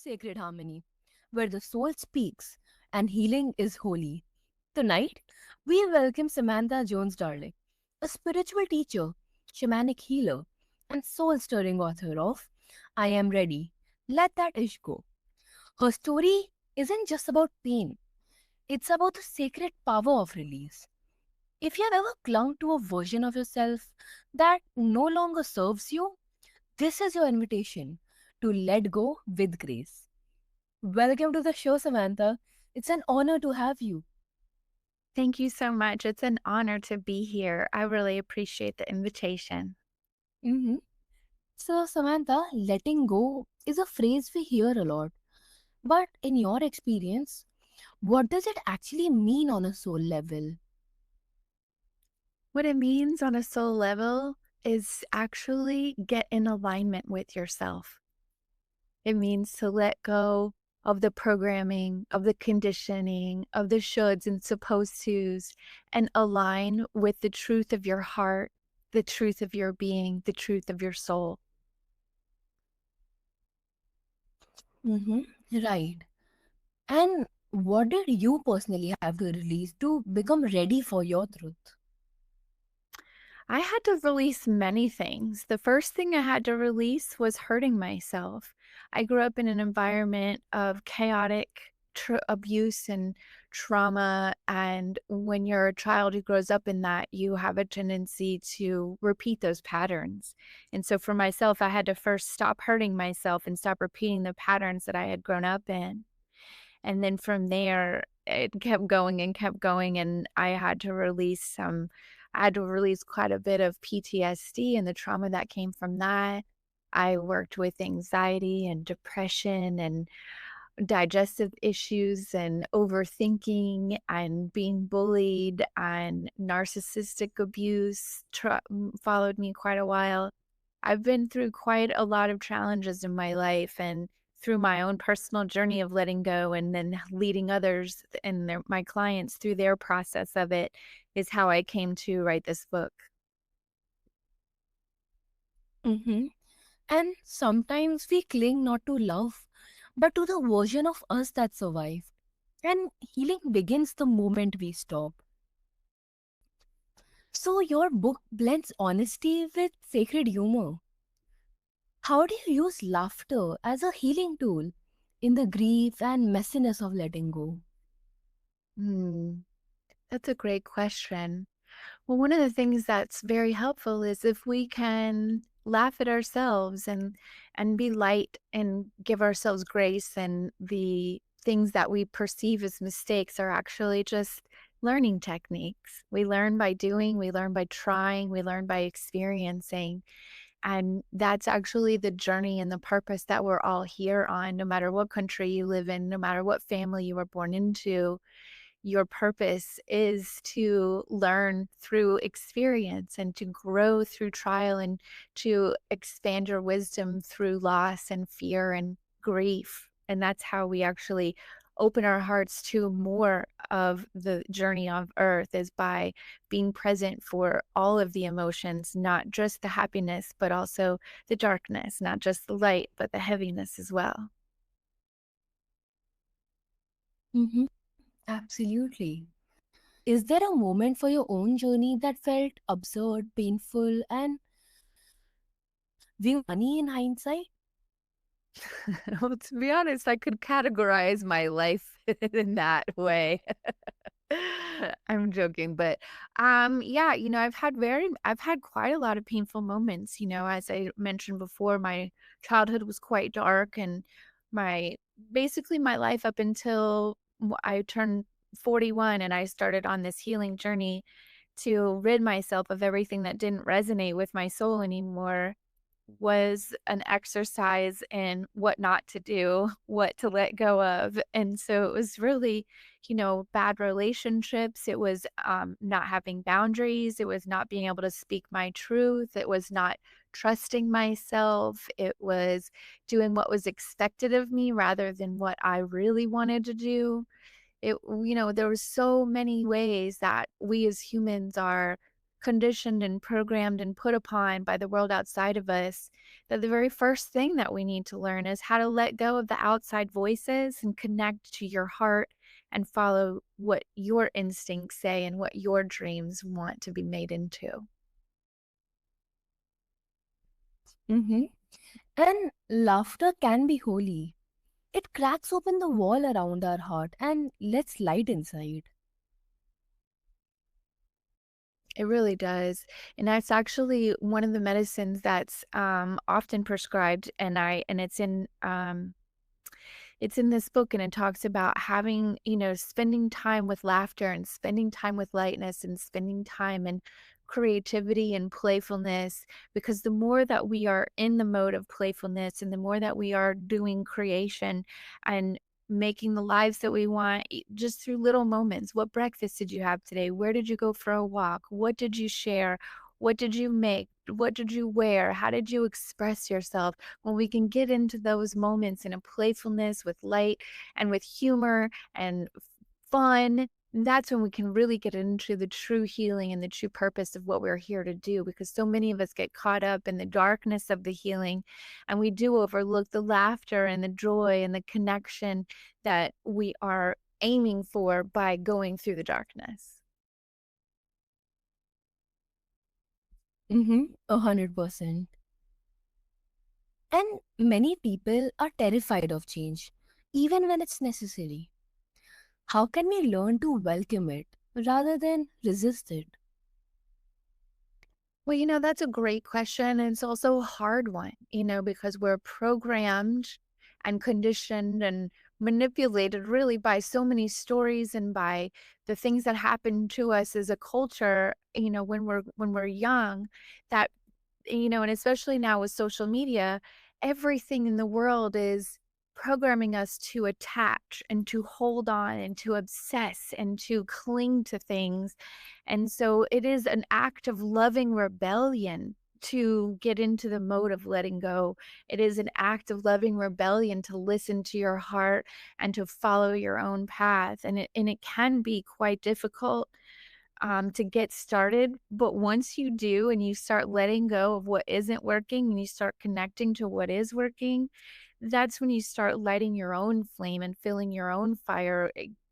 sacred harmony, where the soul speaks and healing is holy. Tonight, we welcome Samantha Jones Darling, a spiritual teacher, shamanic healer, and soul stirring author of I Am Ready. Let That Ish Go. Her story isn't just about pain, it's about the sacred power of release. If you have ever clung to a version of yourself that no longer serves you, this is your invitation to let go with grace. Welcome to the show, Samantha. It's an honor to have you. Thank you so much. It's an honor to be here. I really appreciate the invitation. hmm So, Samantha, letting go is a phrase we hear a lot. But in your experience, what does it actually mean on a soul level? What it means on a soul level is actually get in alignment with yourself. It means to let go of the programming, of the conditioning, of the shoulds and supposed tos, and align with the truth of your heart, the truth of your being, the truth of your soul. hmm Right. And what did you personally have to release to become ready for your truth? I had to release many things. The first thing I had to release was hurting myself. I grew up in an environment of chaotic abuse and trauma. And when you're a child who grows up in that, you have a tendency to repeat those patterns. And so for myself, I had to first stop hurting myself and stop repeating the patterns that I had grown up in. And then from there, it kept going and kept going, and I had to release quite a bit of PTSD and the trauma that came from that. I worked with anxiety and depression and digestive issues and overthinking and being bullied and narcissistic abuse followed me quite a while. I've been through quite a lot of challenges in my life and through my own personal journey of letting go and then leading others and my clients through their process of it is how I came to write this book. hmm And sometimes we cling not to love, but to the version of us that survived. And healing begins the moment we stop. So, your book blends honesty with sacred humor. How do you use laughter as a healing tool in the grief and messiness of letting go? Hmm, that's a great question. Well, one of the things that's very helpful is if we can laugh at ourselves and be light and give ourselves grace, and the things that we perceive as mistakes are actually just learning techniques. We learn by doing, we learn by trying, we learn by experiencing. And that's actually the journey and the purpose that we're all here on, no matter what country you live in, no matter what family you were born into. Your purpose is to learn through experience and to grow through trial and to expand your wisdom through loss and fear and grief. And that's how we actually open our hearts to more of the journey of earth, is by being present for all of the emotions, not just the happiness, but also the darkness, not just the light, but the heaviness as well. hmm Absolutely. Is there a moment for your own journey that felt absurd, painful, and viewing money in hindsight? Well, to be honest, I could categorize my life in that way. I'm joking, but yeah, I've had quite a lot of painful moments, as I mentioned before, my childhood was quite dark, and my basically my life up until I turned 41 and I started on this healing journey to rid myself of everything that didn't resonate with my soul anymore, was an exercise in what not to do, what to let go of. And so it was really, bad relationships. It was not having boundaries. It was not being able to speak my truth. It was not trusting myself. It was doing what was expected of me rather than what I really wanted to do. There were so many ways that we as humans are conditioned and programmed and put upon by the world outside of us, that the very first thing that we need to learn is how to let go of the outside voices and connect to your heart and follow what your instincts say and what your dreams want to be made into. Mm-hmm. And laughter can be holy. It cracks open the wall around our heart and lets light inside. It really does. And that's actually one of the medicines that's often prescribed, and it's in this book, and it talks about having, spending time with laughter and spending time with lightness and spending time and creativity and playfulness, because the more that we are in the mode of playfulness and the more that we are doing creation and making the lives that we want, just through little moments. What breakfast did you have today? Where did you go for a walk? What did you share? What did you make? What did you wear? How did you express yourself? When we can get into those moments in a playfulness with light and with humor and fun, that's when we can really get into the true healing and the true purpose of what we're here to do, because so many of us get caught up in the darkness of the healing, and we do overlook the laughter and the joy and the connection that we are aiming for by going through the darkness. Mm-hmm. 100%. And many people are terrified of change, even when it's necessary. How can we learn to welcome it rather than resist it? Well, that's a great question. And it's also a hard one, because we're programmed and conditioned and manipulated really by so many stories and by the things that happen to us as a culture, when we're young, that and especially now with social media, everything in the world is programming us to attach and to hold on and to obsess and to cling to things. And so it is an act of loving rebellion to get into the mode of letting go. It is an act of loving rebellion to listen to your heart and to follow your own path. And it can be quite difficult to get started. But once you do and you start letting go of what isn't working and you start connecting to what is working, that's when you start lighting your own flame and feeling your own fire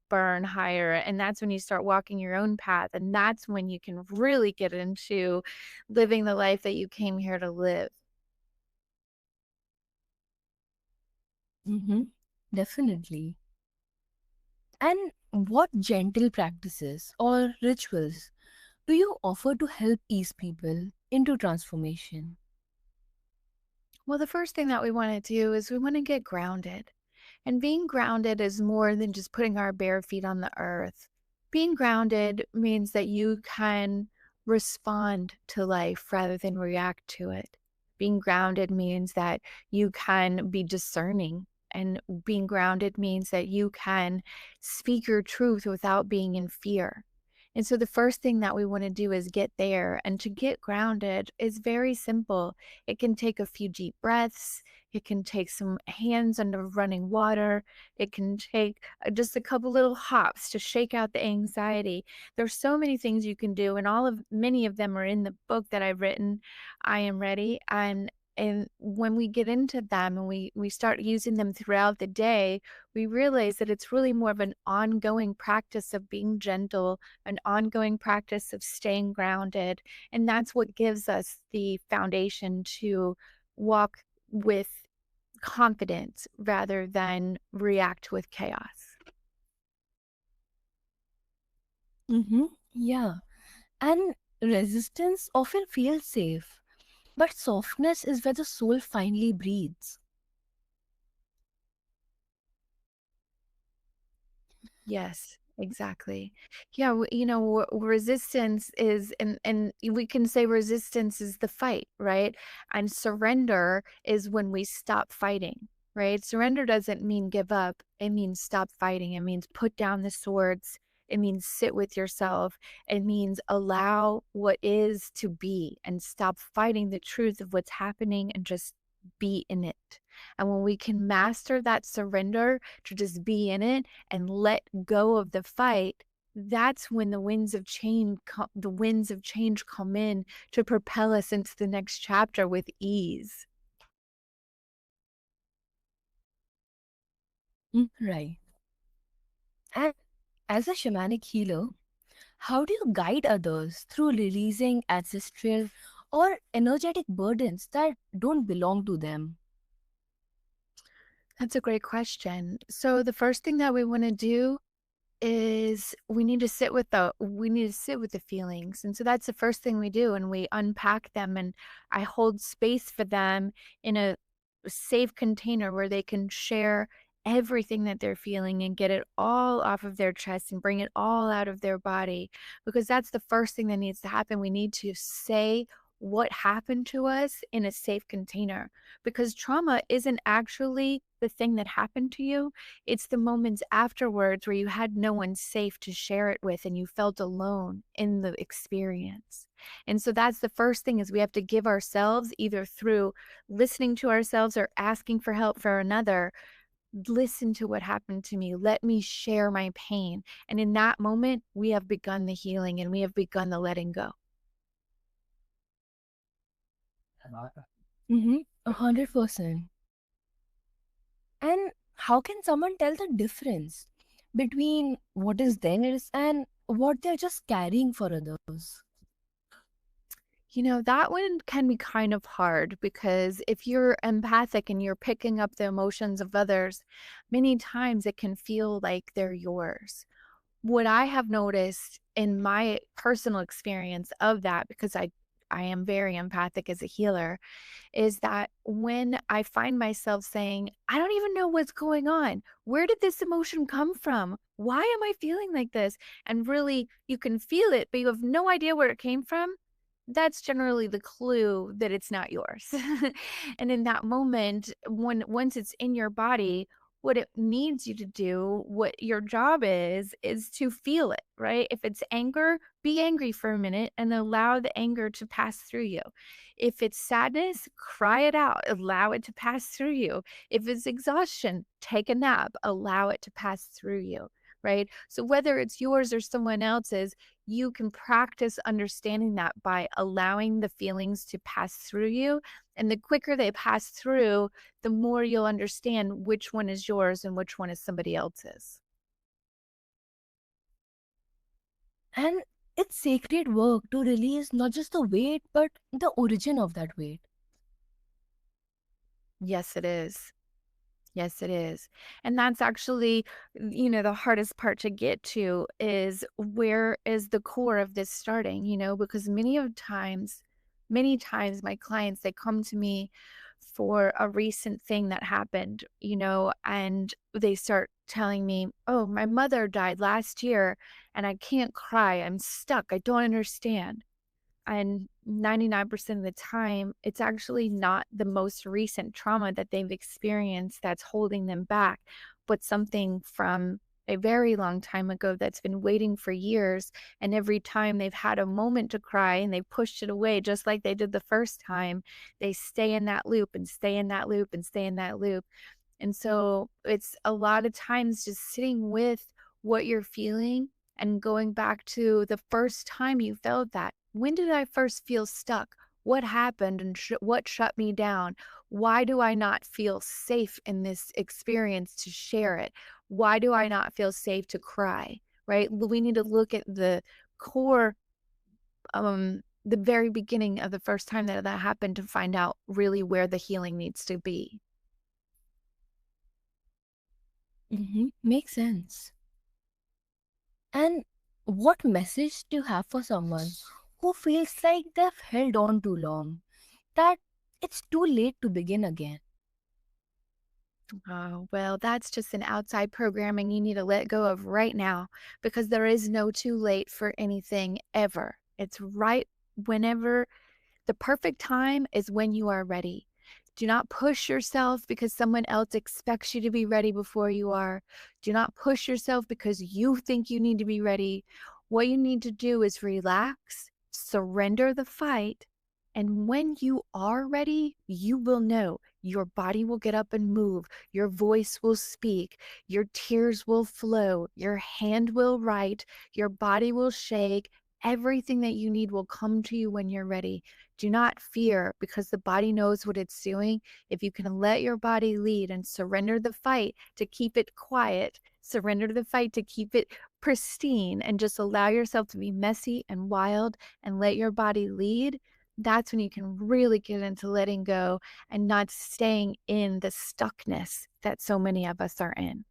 burn higher. And that's when you start walking your own path. And that's when you can really get into living the life that you came here to live. Mm-hmm. Definitely. And what gentle practices or rituals do you offer to help ease people into transformation? Well, the first thing that we want to do is we want to get grounded. And being grounded is more than just putting our bare feet on the earth. Being grounded means that you can respond to life rather than react to it. Being grounded means that you can be discerning. And being grounded means that you can speak your truth without being in fear. And so the first thing that we want to do is get there. And to get grounded is very simple. It can take a few deep breaths. It can take some hands under running water. It can take just a couple little hops to shake out the anxiety. There's so many things you can do, and many of them are in the book that I've written, I Am Ready. And when we get into them and we start using them throughout the day, we realize that it's really more of an ongoing practice of being gentle, an ongoing practice of staying grounded. And that's what gives us the foundation to walk with confidence rather than react with chaos. Mm-hmm. Yeah. And resistance often feels safe, but softness is where the soul finally breathes. Yes, exactly. Yeah, resistance is, and we can say resistance is the fight, right? And surrender is when we stop fighting, right? Surrender doesn't mean give up. It means stop fighting. It means put down the swords. It means sit with yourself. It means allow what is to be and stop fighting the truth of what's happening and just be in it. And when we can master that surrender to just be in it and let go of the fight, that's when the winds of change come in to propel us into the next chapter with ease. Right. And as a shamanic healer, how do you guide others through releasing ancestral or energetic burdens that don't belong to them? That's a great question. So the first thing that we want to do is we need to sit with the feelings. And so that's the first thing we do, and we unpack them, and I hold space for them in a safe container where they can share everything that they're feeling and get it all off of their chest and bring it all out of their body, because that's the first thing that needs to happen. We need to say what happened to us in a safe container, because trauma isn't actually the thing that happened to you. It's the moments afterwards where you had no one safe to share it with and you felt alone in the experience. And so that's the first thing, is we have to give ourselves, either through listening to ourselves or asking for help for another, listen to what happened to me. Let me share my pain. And in that moment, we have begun the healing and we have begun the letting go. Mm-hmm. 100%. And how can someone tell the difference between what is theirs and what they're just carrying for others? That one can be kind of hard, because if you're empathic and you're picking up the emotions of others, many times it can feel like they're yours. What I have noticed in my personal experience of that, because I am very empathic as a healer, is that when I find myself saying, I don't even know what's going on. Where did this emotion come from? Why am I feeling like this? And really, you can feel it, but you have no idea where it came from. That's generally the clue that it's not yours. And in that moment, once it's in your body, what it needs you to do, what your job is to feel it, right? If it's anger, be angry for a minute and allow the anger to pass through you. If it's sadness, cry it out, allow it to pass through you. If it's exhaustion, take a nap, allow it to pass through you, right? So whether it's yours or someone else's, you can practice understanding that by allowing the feelings to pass through you. And the quicker they pass through, the more you'll understand which one is yours and which one is somebody else's. And it's sacred work to release not just the weight, but the origin of that weight. Yes, it is. Yes, it is. And that's actually, the hardest part to get to, is where is the core of this starting, because many times my clients, they come to me for a recent thing that happened, and they start telling me, oh, my mother died last year and I can't cry. I'm stuck. I don't understand. And 99% of the time, it's actually not the most recent trauma that they've experienced that's holding them back, but something from a very long time ago that's been waiting for years. And every time they've had a moment to cry and they pushed it away, just like they did the first time, they stay in that loop and stay in that loop and stay in that loop. And so it's a lot of times just sitting with what you're feeling and going back to the first time you felt that. When did I first feel stuck? What happened and what shut me down? Why do I not feel safe in this experience to share it? Why do I not feel safe to cry? Right? We need to look at the core, the very beginning of the first time that that happened, to find out really where the healing needs to be. Mm-hmm. Makes sense. And what message do you have for someone who feels like they've held on too long, that it's too late to begin again? Oh, well, that's just an outside programming you need to let go of right now, because there is no too late for anything ever. It's right whenever the perfect time is when you are ready. Do not push yourself because someone else expects you to be ready before you are. Do not push yourself because you think you need to be ready. What you need to do is relax, surrender the fight, And when you are ready, you will know your body will get up and move, your voice will speak, your tears will flow, your hand will write, your body will shake. Everything that you need will come to you when you're ready. Do not fear because the body knows what it's doing. If you can let your body lead and surrender the fight to keep it quiet, surrender the fight to keep it pristine, and just allow yourself to be messy and wild and let your body lead, that's when you can really get into letting go and not staying in the stuckness that so many of us are in.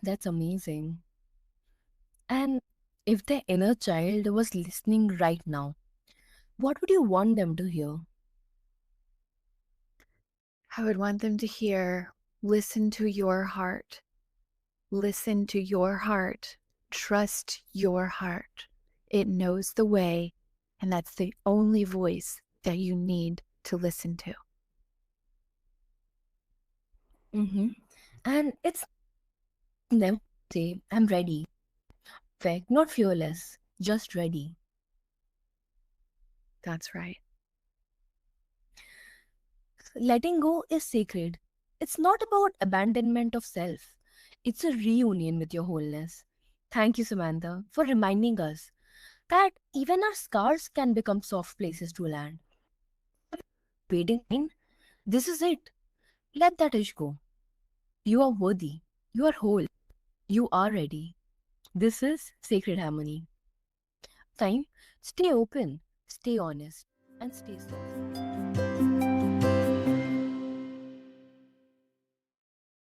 That's amazing. And if the inner child was listening right now, what would you want them to hear? I would want them to hear, listen to your heart, listen to your heart, trust your heart. It knows the way, and that's the only voice that you need to listen to. Mm-hmm. And it's never say, I'm ready. Perfect, not fearless, just ready. That's right. Letting go is sacred. It's not about abandonment of self, it's a reunion with your wholeness. Thank you, Samantha, for reminding us that even our scars can become soft places to land. Waiting in, this is it. Let that ish go. You are worthy. You are whole. You are ready. This is Sacred Harmony. Time, stay open, stay honest, and stay soft.